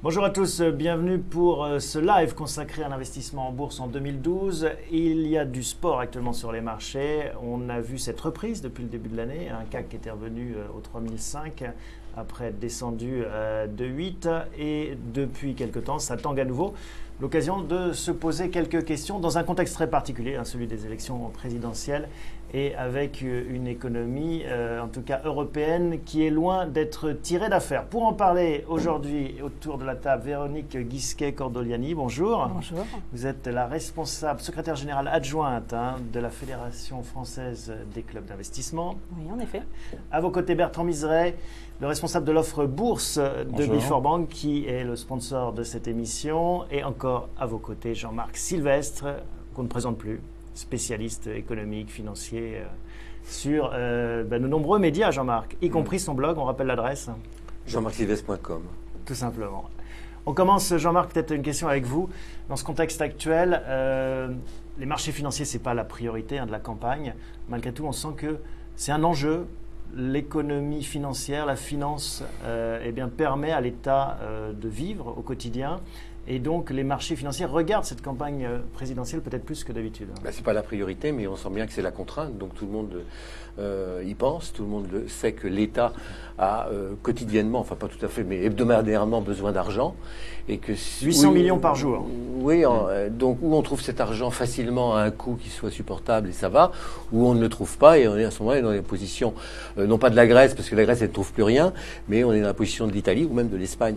Bonjour à tous, bienvenue pour ce live consacré à l'investissement en bourse en 2012. Il y a du sport actuellement sur les marchés. On a vu cette reprise depuis le début de l'année, un CAC qui était revenu au 3005 après être descendu de 8 et depuis quelque temps ça tangue à nouveau. L'occasion de se poser quelques questions dans un contexte très particulier, celui des élections présidentielles et avec une économie, en tout cas européenne, qui est loin d'être tirée d'affaire. Pour en parler aujourd'hui autour de la table, Véronique Guisquet-Cordoliani, bonjour. Bonjour. Vous êtes la responsable, secrétaire générale adjointe de la Fédération française des clubs d'investissement. Oui, en effet. À vos côtés, Bertrand Miseret, le responsable de l'offre bourse de Before Bank, qui est le sponsor de cette émission. Et encore à vos côtés, Jean-Marc Sylvestre, qu'on ne présente plus, spécialiste économique, financier, sur de nombreux médias, Jean-Marc, y compris son blog. On rappelle l'adresse jean-marcsylvestre.com. Tout simplement. On commence, Jean-Marc, peut-être une question avec vous. Dans ce contexte actuel, les marchés financiers, ce n'est pas la priorité de la campagne. Malgré tout, on sent que c'est un enjeu. L'économie financière, la finance, permet à l'État de vivre au quotidien. Et donc, les marchés financiers regardent cette campagne présidentielle peut-être plus que d'habitude. Ce n'est pas la priorité, mais on sent bien que c'est la contrainte. Donc, tout le monde y pense. Tout le monde sait que l'État a quotidiennement, enfin pas tout à fait, mais hebdomadairement besoin d'argent. Et que 800 millions par jour. Oui, donc où on trouve cet argent facilement à un coût qui soit supportable et ça va, où on ne le trouve pas et on est à ce moment-là dans les positions, non pas de la Grèce, parce que la Grèce elle ne trouve plus rien, mais on est dans la position de l'Italie ou même de l'Espagne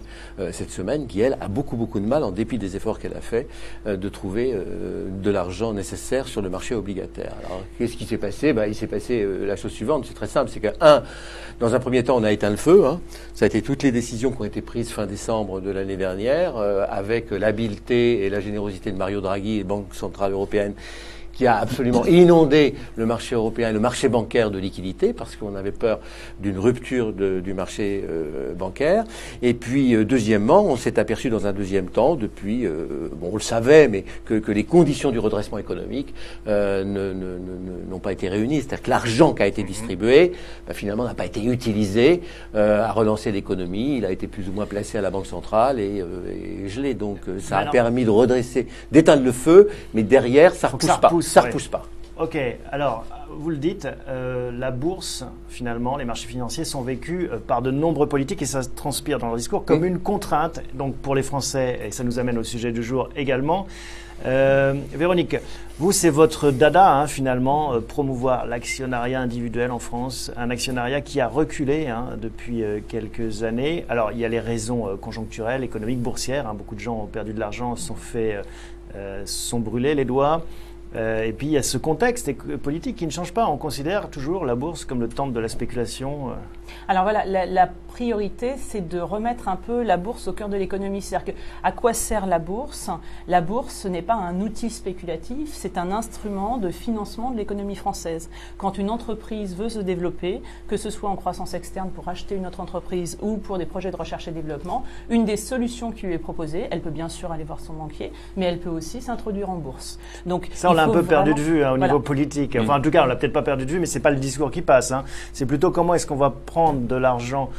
cette semaine, qui elle a beaucoup de mal, en dépit des efforts qu'elle a fait, de trouver de l'argent nécessaire sur le marché obligataire. Alors qu'est-ce qui s'est passé? Il s'est passé la chose suivante, c'est très simple, c'est que dans un premier temps on a éteint le feu, ça a été toutes les décisions qui ont été prises fin décembre de l'année dernière, avec l'habileté et la générosité de Mario Draghi et Banque Centrale Européenne, qui a absolument inondé le marché européen et le marché bancaire de liquidités, parce qu'on avait peur d'une rupture du marché bancaire. Et puis, deuxièmement, on s'est aperçu dans un deuxième temps, depuis, on le savait, mais que les conditions du redressement économique n'ont pas été réunies. C'est-à-dire que l'argent qui a été distribué, finalement, n'a pas été utilisé à relancer l'économie. Il a été plus ou moins placé à la Banque centrale et gelé. Donc, ça a permis de redresser, d'éteindre le feu, mais derrière, ça repousse pas. Ça ne repousse pas. Ok, alors vous le dites, la bourse, finalement, les marchés financiers sont vécus par de nombreux politiques et ça se transpire dans leur discours comme une contrainte, donc pour les Français, et ça nous amène au sujet du jour également. Véronique, vous, c'est votre dada, finalement, promouvoir l'actionnariat individuel en France, un actionnariat qui a reculé depuis quelques années. Alors, il y a les raisons conjoncturelles, économiques, boursières. Beaucoup de gens ont perdu de l'argent, sont brûlés les doigts. Et puis il y a ce contexte politique qui ne change pas. On considère toujours la bourse comme le temple de la spéculation. Alors voilà, la priorité, c'est de remettre un peu la bourse au cœur de l'économie. C'est-à-dire à quoi sert la bourse? La bourse, ce n'est pas un outil spéculatif, c'est un instrument de financement de l'économie française. Quand une entreprise veut se développer, que ce soit en croissance externe pour acheter une autre entreprise ou pour des projets de recherche et développement, une des solutions qui lui est proposée, elle peut bien sûr aller voir son banquier, mais elle peut aussi s'introduire en bourse. Donc, ça, on l'a un peu perdu de vue au niveau politique. Enfin, en tout cas, on l'a peut-être pas perdu de vue, mais c'est pas le discours qui passe. C'est plutôt comment est-ce qu'on va prendre de l'argent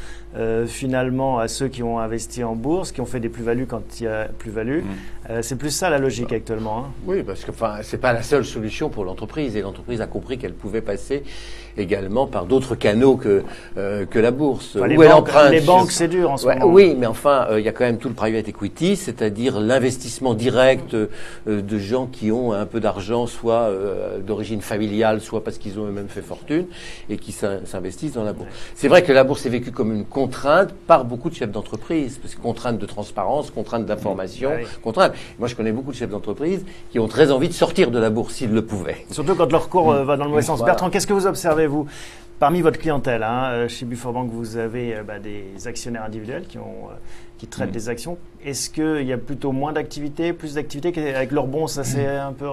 finalement à ceux qui ont investi en bourse, qui ont fait des plus-values quand il y a plus-value. C'est plus ça la logique actuellement. Oui, parce que c'est pas la seule solution pour l'entreprise et l'entreprise a compris qu'elle pouvait passer également par d'autres canaux que la bourse. Les banques, c'est dur en ce moment. Oui, mais enfin, il y a quand même tout le private equity, c'est-à-dire l'investissement direct de gens qui ont un peu d'argent, soit d'origine familiale, soit parce qu'ils ont eux-mêmes fait fortune et qui s'investissent dans la bourse. C'est vrai que la bourse est vécue comme une contrainte par beaucoup de chefs d'entreprise, parce que contrainte de transparence, contrainte d'information, contrainte. Moi, je connais beaucoup de chefs d'entreprise qui ont très envie de sortir de la bourse s'ils le pouvaient. Surtout quand leur cours va dans le mauvais sens. Voilà. Bertrand, qu'est-ce que vous observez, vous, parmi votre clientèle, chez Before Bank, vous avez des actionnaires individuels qui traitent des actions. Est-ce qu'il y a plutôt moins d'activité, plus d'activité avec leur bon, ça c'est un peu...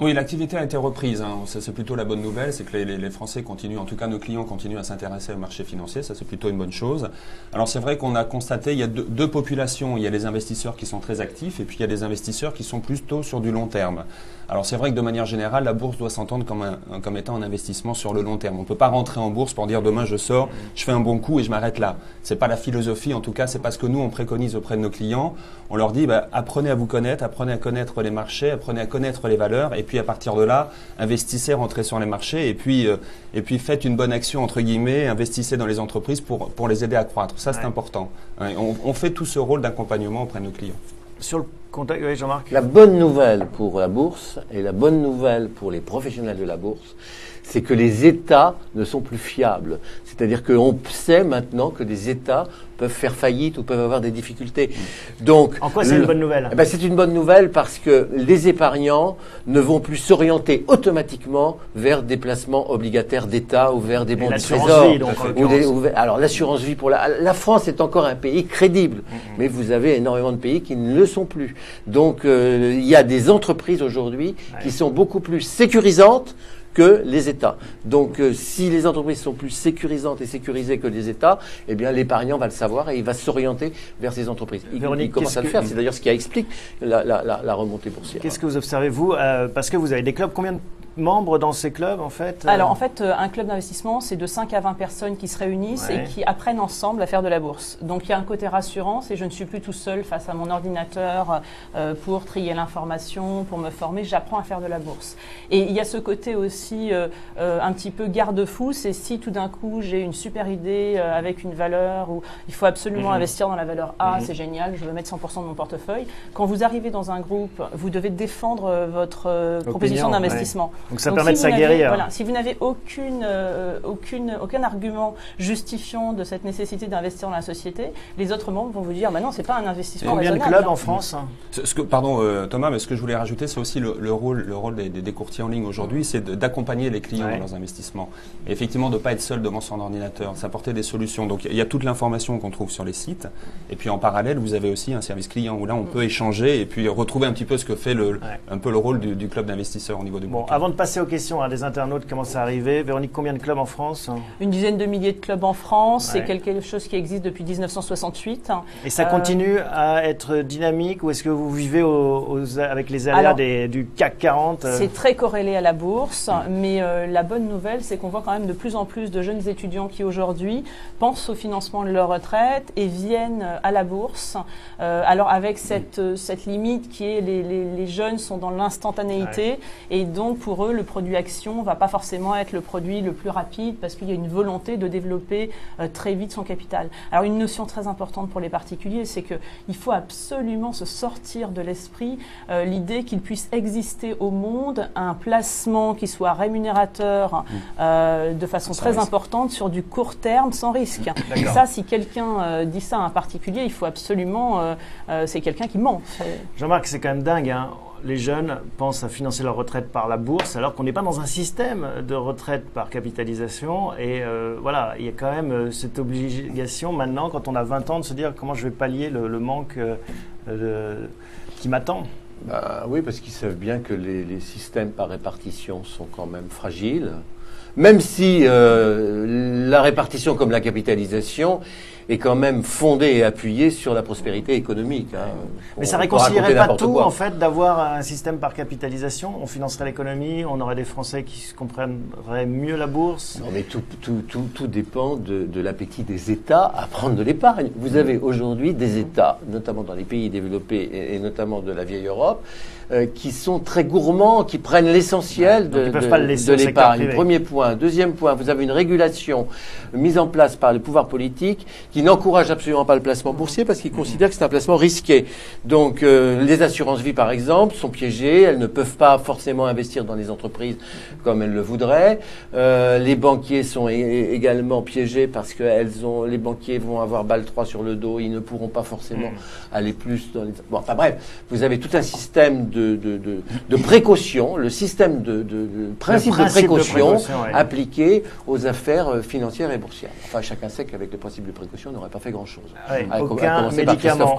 Oui, l'activité a été reprise. Ça, c'est plutôt la bonne nouvelle, c'est que les Français continuent, en tout cas nos clients continuent à s'intéresser au marché financier. Ça, c'est plutôt une bonne chose. Alors, c'est vrai qu'on a constaté, il y a deux populations. Il y a les investisseurs qui sont très actifs et puis il y a des investisseurs qui sont plutôt sur du long terme. Alors c'est vrai que de manière générale, la bourse doit s'entendre comme étant un investissement sur le long terme. On ne peut pas rentrer en bourse pour dire demain je sors, je fais un bon coup et je m'arrête là. C'est pas la philosophie, en tout cas, c'est pas ce que nous on préconise auprès de nos clients. On leur dit apprenez à vous connaître, apprenez à connaître les marchés, apprenez à connaître les valeurs, et puis à partir de là, investissez, rentrez sur les marchés, et puis faites une bonne action entre guillemets, investissez dans les entreprises pour les aider à croître. Ça c'est important. On fait tout ce rôle d'accompagnement auprès de nos clients. Sur le contact, oui, Jean-Marc. La bonne nouvelle pour la bourse et la bonne nouvelle pour les professionnels de la bourse, c'est que les États ne sont plus fiables. C'est-à-dire qu'on sait maintenant que les États peuvent faire faillite ou peuvent avoir des difficultés. Donc, en quoi c'est une bonne nouvelle ? C'est une bonne nouvelle parce que les épargnants ne vont plus s'orienter automatiquement vers des placements obligataires d'État ou vers des bons du Trésor. Vie, donc, alors l'assurance vie pour la France est encore un pays crédible, mais vous avez énormément de pays qui ne le sont plus. Donc il y a des entreprises aujourd'hui qui sont beaucoup plus sécurisantes que les États. Donc, si les entreprises sont plus sécurisantes et sécurisées que les États, eh bien, l'épargnant va le savoir et il va s'orienter vers ces entreprises. Il commence à le faire. C'est d'ailleurs ce qui explique la remontée boursière. Qu'est-ce que vous observez, vous, parce que vous avez des clubs, combien de membres dans ces clubs, en fait Alors, en fait, un club d'investissement, c'est de 5 à 20 personnes qui se réunissent et qui apprennent ensemble à faire de la bourse. Donc, il y a un côté rassurance et je ne suis plus tout seul face à mon ordinateur pour trier l'information, pour me former. J'apprends à faire de la bourse. Et il y a ce côté aussi un petit peu garde-fou, c'est si tout d'un coup, j'ai une super idée avec une valeur où il faut absolument investir dans la valeur A, c'est génial, je veux mettre 100% de mon portefeuille. Quand vous arrivez dans un groupe, vous devez défendre votre proposition d'investissement. Donc ça permet de s'aguerrir. Voilà, si vous n'avez aucun argument justifiant de cette nécessité d'investir dans la société, les autres membres vont vous dire non, c'est pas un investissement raisonnable. Combien de clubs en France Pardon Thomas, mais ce que je voulais rajouter, c'est aussi le rôle des courtiers en ligne aujourd'hui, c'est d'accompagner les clients dans leurs investissements. Et effectivement, de ne pas être seul devant son ordinateur, s'apporter des solutions. Donc il y a toute l'information qu'on trouve sur les sites. Et puis en parallèle, vous avez aussi un service client où là, on peut échanger et puis retrouver un petit peu ce que fait un peu le rôle du club d'investisseurs au niveau du groupe. Avant de passer aux questions, des internautes commencent à arriver. Véronique, combien de clubs en France ? Une dizaine de milliers de clubs en France. C'est quelque chose qui existe depuis 1968. Et ça continue à être dynamique ou est-ce que vous vivez avec les aléas du CAC 40 C'est très corrélé à la bourse, mais la bonne nouvelle, c'est qu'on voit quand même de plus en plus de jeunes étudiants qui aujourd'hui pensent au financement de leur retraite et viennent à la bourse. Alors avec cette limite qui est les jeunes sont dans l'instantanéité et donc pour eux, le produit action va pas forcément être le produit le plus rapide parce qu'il y a une volonté de développer très vite son capital. Alors une notion très importante pour les particuliers, c'est qu'il faut absolument se sortir de l'esprit l'idée qu'il puisse exister au monde un placement qui soit rémunérateur de façon très importante sur du court terme sans risque. Et ça, si quelqu'un dit ça à un particulier, il faut absolument, c'est quelqu'un qui ment. Jean-Marc, c'est quand même dingue, hein. Les jeunes pensent à financer leur retraite par la bourse alors qu'on n'est pas dans un système de retraite par capitalisation et voilà, il y a quand même cette obligation maintenant quand on a 20 ans de se dire comment je vais pallier le manque qui m'attend. Oui, parce qu'ils savent bien que les systèmes par répartition sont quand même fragiles, même si la répartition comme la capitalisation est quand même fondée et appuyée sur la prospérité économique. Mais ça réconcilierait pas tout, en fait, d'avoir un système par capitalisation. On financerait l'économie, on aurait des Français qui comprendraient mieux la bourse. Non, mais tout dépend de l'appétit des États à prendre de l'épargne. Vous avez aujourd'hui des États, notamment dans les pays développés et notamment de la vieille Europe, qui sont très gourmands, qui prennent l'essentiel de l'épargne. Premier point. Deuxième point, vous avez une régulation mise en place par les pouvoirs politiques qui n'encourage absolument pas le placement boursier parce qu'ils considèrent que c'est un placement risqué. Donc les assurances vie, par exemple, sont piégées. Elles ne peuvent pas forcément investir dans les entreprises comme elles le voudraient. Les banquiers sont également piégés parce que les banquiers vont avoir balle 3 sur le dos. Ils ne pourront pas forcément aller plus dans les... Bon, enfin bref, vous avez tout un système de précaution, le système de principe de précaution appliqué aux affaires financières et boursières. Enfin, chacun sait qu'avec le principe de précaution, on n'aurait pas fait grand-chose. Aucun médicament.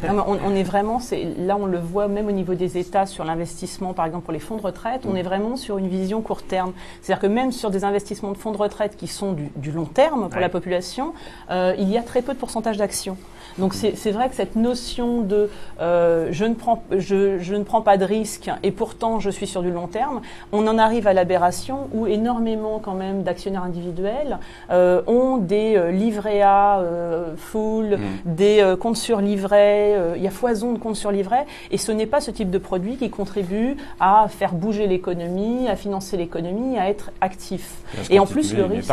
On est vraiment, là on le voit même au niveau des États sur l'investissement, par exemple pour les fonds de retraite, on est vraiment sur une vision court terme. C'est-à-dire que même sur des investissements de fonds de retraite qui sont du long terme pour la population, il y a très peu de pourcentage d'actions. Donc c'est vrai que cette notion de je je ne prends pas de risque et pourtant je suis sur du long terme, on en arrive à l'aberration où énormément quand même d'actionnaires individuels ont des livrets A full, des comptes sur livret, il y a foison de comptes sur livret, et ce n'est pas ce type de produit qui contribue à faire bouger l'économie, à financer l'économie, à être actif. Et en plus le risque,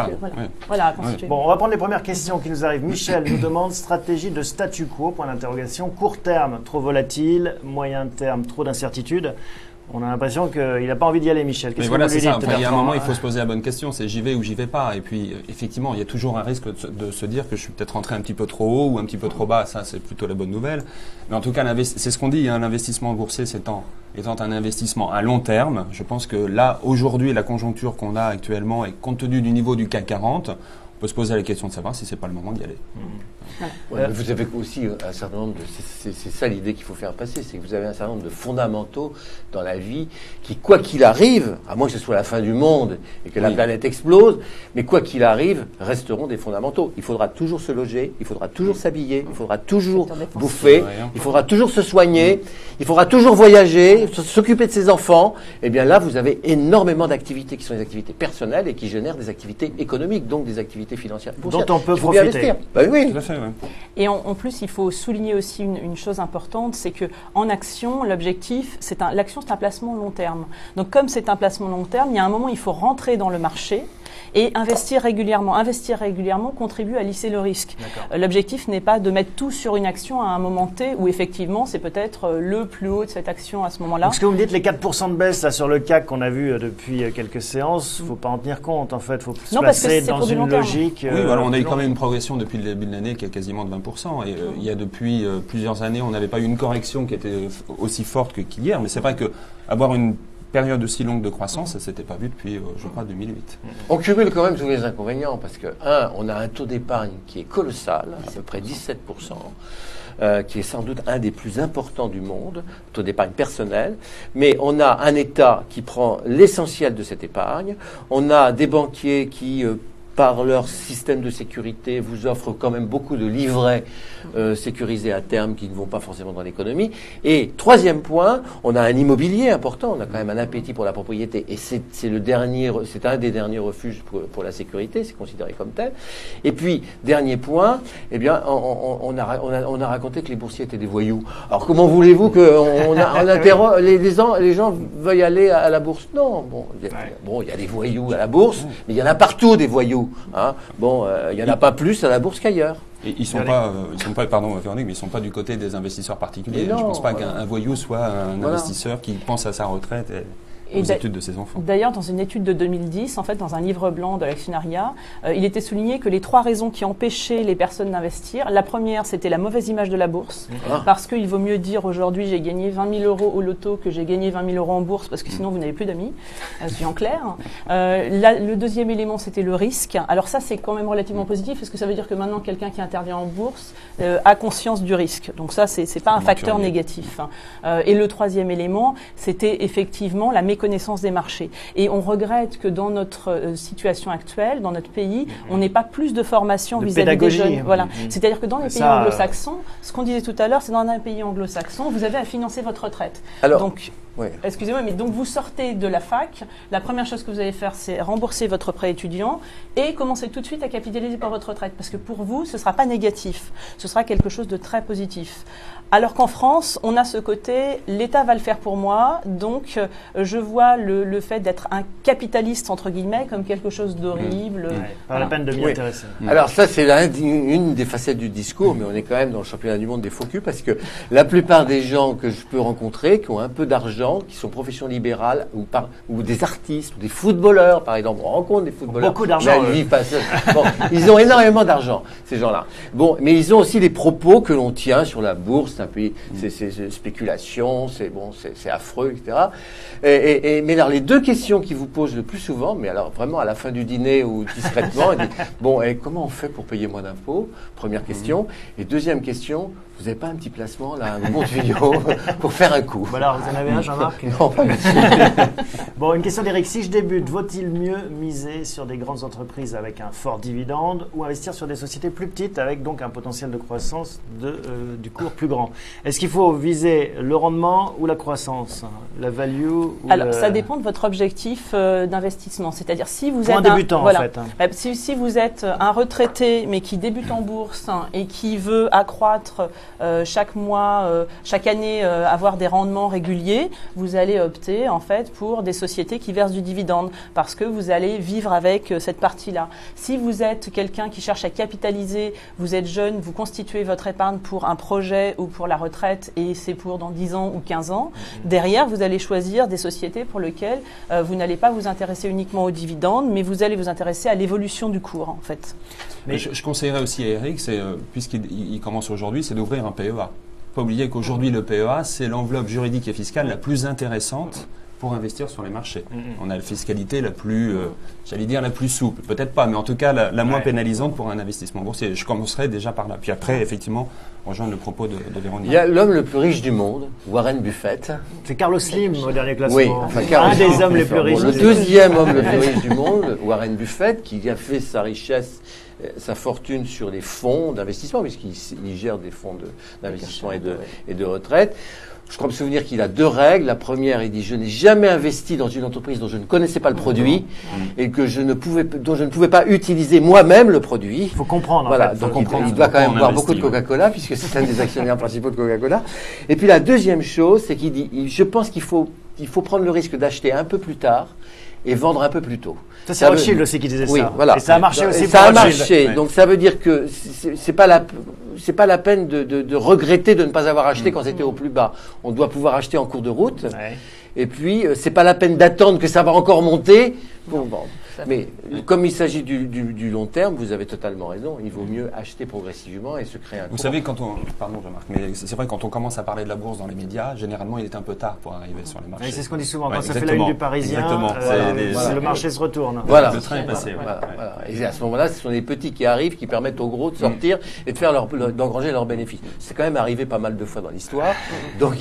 voilà, à constituer. Bon, on va prendre les premières questions qui nous arrivent. Michel nous demande stratégie de statu quo, point d'interrogation. Court terme, trop volatile. Moyen terme, trop d'incertitudes. On a l'impression qu'il n'a pas envie d'y aller, Michel. Mais voilà, c'est ça. Enfin, il y a un moment, il faut se poser la bonne question. C'est j'y vais ou j'y vais pas. Et puis, effectivement, il y a toujours un risque de se dire que je suis peut-être rentré un petit peu trop haut ou un petit peu trop bas. Ça, c'est plutôt la bonne nouvelle. Mais en tout cas, c'est ce qu'on dit. Un investissement boursier étant un investissement à long terme, je pense que là, aujourd'hui, la conjoncture qu'on a actuellement et compte tenu du niveau du CAC 40, on peut se poser la question de savoir si c'est pas le moment d'y aller. Ouais, mais vous avez aussi un certain nombre de... C'est ça l'idée qu'il faut faire passer, c'est que vous avez un certain nombre de fondamentaux dans la vie qui, quoi qu'il arrive, à moins que ce soit la fin du monde et que la planète explose, mais quoi qu'il arrive, resteront des fondamentaux. Il faudra toujours se loger, il faudra toujours s'habiller, il faudra toujours bouffer, il faudra toujours se soigner, il faudra toujours voyager, s'occuper de ses enfants. Et bien là, vous avez énormément d'activités qui sont des activités personnelles et qui génèrent des activités économiques, donc des activités financières. Dont on peut profiter. Ben oui. Tout à fait, ouais. Et en plus, il faut souligner aussi une chose importante, c'est que en action, l'objectif, l'action, c'est un placement long terme. Donc, comme c'est un placement long terme, il y a un moment, il faut rentrer dans le marché et investir régulièrement. Investir régulièrement contribue à lisser le risque. L'objectif n'est pas de mettre tout sur une action à un moment T où effectivement c'est peut-être le plus haut de cette action à ce moment-là. Donc ce que vous me dites, les 4% de baisse là, sur le CAC qu'on a vu depuis quelques séances, il ne faut pas en tenir compte en fait, il faut se placer dans une logique. Oui, voilà, on a eu quand même une progression depuis le début de l'année qui est quasiment de 20%. Et il y a depuis plusieurs années, on n'avait pas eu une correction qui était aussi forte qu'hier. Mais c'est vrai qu'avoir une période aussi longue de croissance, ça ne s'était pas vu depuis, je crois, 2008. On cumule quand même tous les inconvénients parce que, on a un taux d'épargne qui est colossal, à peu près 17%, qui est sans doute un des plus importants du monde, taux d'épargne personnel, mais on a un État qui prend l'essentiel de cette épargne, on a des banquiers qui par leur système de sécurité, vous offrent quand même beaucoup de livrets sécurisés à terme qui ne vont pas forcément dans l'économie. Et troisième point, on a un immobilier important, on a quand même un appétit pour la propriété, et c'est un des derniers refuges pour la sécurité, c'est considéré comme tel. Et puis, dernier point, eh bien, on a raconté que les boursiers étaient des voyous. Alors, comment voulez-vous qu'on interroge les gens veuillent aller à la bourse? Non, il y a des voyous à la bourse, mais il y en a partout des voyous. Hein. Bon, il n'y en a pas plus à la bourse qu'ailleurs. Et ils sont pas, pardon, Véronique, mais ils sont pas du côté des investisseurs particuliers. Je pense pas qu'un voyou soit un investisseur qui pense à sa retraite et aux études de ses enfants. D'ailleurs, dans une étude de 2010, en fait, dans un livre blanc de l'actionnariat, il était souligné que les 3 raisons qui empêchaient les personnes d'investir, la première, c'était la mauvaise image de la bourse, parce qu'il vaut mieux dire aujourd'hui j'ai gagné 20 000 euros au loto que j'ai gagné 20 000 euros en bourse, parce que sinon vous n'avez plus d'amis, c'est en clair. Le deuxième élément, c'était le risque. Alors ça, c'est quand même relativement positif, parce que ça veut dire que maintenant, quelqu'un qui intervient en bourse a conscience du risque. Donc ça, c'est pas un facteur négatif. Et le troisième élément, c'était effectivement la connaissance des marchés. Et on regrette que dans notre situation actuelle, dans notre pays, on n'ait pas plus de formation vis-à-vis des jeunes. Voilà. C'est-à-dire que dans les pays anglo-saxons, ce qu'on disait tout à l'heure, c'est dans un pays anglo-saxon, vous avez à financer votre retraite. Alors, donc, excusez-moi, mais donc vous sortez de la fac, la première chose que vous allez faire, c'est rembourser votre prêt étudiant et commencer tout de suite à capitaliser pour votre retraite. Parce que pour vous, ce ne sera pas négatif. Ce sera quelque chose de très positif. Alors qu'en France, on a ce côté, l'État va le faire pour moi, donc je vois le fait d'être un capitaliste, entre guillemets, comme quelque chose d'horrible. Pas la peine de m'y intéresser. Alors ça, c'est une des facettes du discours, mais on est quand même dans le championnat du monde des faux culs, parce que la plupart des gens que je peux rencontrer, qui ont un peu d'argent, qui sont profession libérale, ou des artistes, ou des footballeurs, par exemple, on rencontre des footballeurs. Beaucoup d'argent. Bon, ils ont énormément d'argent, ces gens-là. Bon, mais ils ont aussi les propos que l'on tient sur la bourse, c'est spéculation, c'est affreux, etc. Mais alors, les 2 questions qui vous posent le plus souvent, mais alors vraiment à la fin du dîner ou discrètement, ils disent, comment on fait pour payer moins d'impôts? Première question. Et deuxième question, vous n'avez pas un petit placement, là, un bon tuyau, pour faire un coup? Voilà, vous en avez un, Jean-Marc? Non, pas là-dessus. Bon, une question d'Éric. Si je débute, vaut-il mieux miser sur des grandes entreprises avec un fort dividende ou investir sur des sociétés plus petites avec donc un potentiel de croissance du cours plus grand? Est-ce qu'il faut viser le rendement ou la croissance, la value ou Alors, ça dépend de votre objectif d'investissement. C'est-à-dire, si vous Pour êtes un débutant, voilà, en fait. si vous êtes un retraité, mais qui débute en bourse et qui veut accroître chaque mois, chaque année, avoir des rendements réguliers, vous allez opter en fait pour des sociétés qui versent du dividende parce que vous allez vivre avec cette partie-là. Si vous êtes quelqu'un qui cherche à capitaliser, vous êtes jeune, vous constituez votre épargne pour un projet ou pour la retraite et c'est pour dans 10 ans ou 15 ans, derrière vous allez choisir des sociétés pour lesquelles vous n'allez pas vous intéresser uniquement aux dividendes, mais vous allez vous intéresser à l'évolution du cours en fait. Mais je conseillerais aussi à Eric, puisqu'il commence aujourd'hui, c'est d'ouvrir un PEA. Pas oublier qu'aujourd'hui le PEA, c'est l'enveloppe juridique et fiscale la plus intéressante pour investir sur les marchés. On a la fiscalité la plus, j'allais dire la plus souple, peut-être pas, mais en tout cas la moins pénalisante pour un investissement boursier. Je commencerai déjà par là. Puis après, effectivement, rejoindre le propos de Véronique. Il y a l'homme le plus riche du monde, Warren Buffett. C'est Carlos Slim au dernier classement. Oui, un des hommes les plus riches. Le deuxième homme le plus riche du monde, Warren Buffett, qui a fait sa richesse, sa fortune sur les fonds d'investissement, puisqu'il gère des fonds d'investissement et de retraite. Je crois me souvenir qu'il a 2 règles. La première, il dit: je n'ai jamais investi dans une entreprise dont je ne connaissais pas le produit et dont je ne pouvais pas utiliser moi-même le produit. Il faut comprendre. Voilà, en fait. donc il doit quand même boire beaucoup de Coca-Cola puisque c'est un des actionnaires principaux de Coca-Cola. Et puis la deuxième chose, c'est qu'il dit: je pense qu'il faut prendre le risque d'acheter un peu plus tard et vendre un peu plus tôt. Ça, c'est Rothschild aussi qui disait ça. Voilà. Et ça a marché aussi pour Ça a Rothschild. marché. Ouais. Donc ça veut dire que c'est pas la peine de regretter de ne pas avoir acheté quand c'était au plus bas. On doit pouvoir acheter en cours de route. Ouais. Et puis c'est pas la peine d'attendre que ça va encore monter pour vendre. Mais comme il s'agit du long terme, vous avez totalement raison. Il vaut mieux acheter progressivement et se créer un cours. Vous savez, pardon Jean-Marc, mais c'est vrai, quand on commence à parler de la bourse dans les médias, généralement il est un peu tard pour arriver sur les marchés. Oui, c'est ce qu'on dit souvent. Quand Ouais, ça fait la une du Parisien, exactement. le marché se retourne. Voilà. Le train est passé. Voilà. Et à ce moment-là, ce sont les petits qui arrivent, qui permettent aux gros de sortir et de faire d'engranger leurs bénéfices. C'est quand même arrivé pas mal de fois dans l'histoire. Donc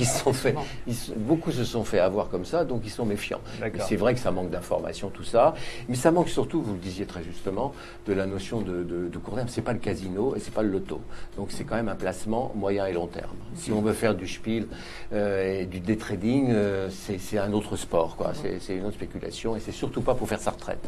beaucoup se sont fait avoir comme ça, donc ils sont méfiants. C'est vrai que ça manque d'informations, tout ça, mais ça manque surtout, vous le disiez très justement, de la notion de court terme. C'est pas le casino et c'est pas le loto. Donc c'est quand même un placement moyen et long terme. Si on veut faire du spiel et du day trading, c'est un autre sport, quoi. C'est une autre spéculation et c'est surtout pas pour faire sa retraite.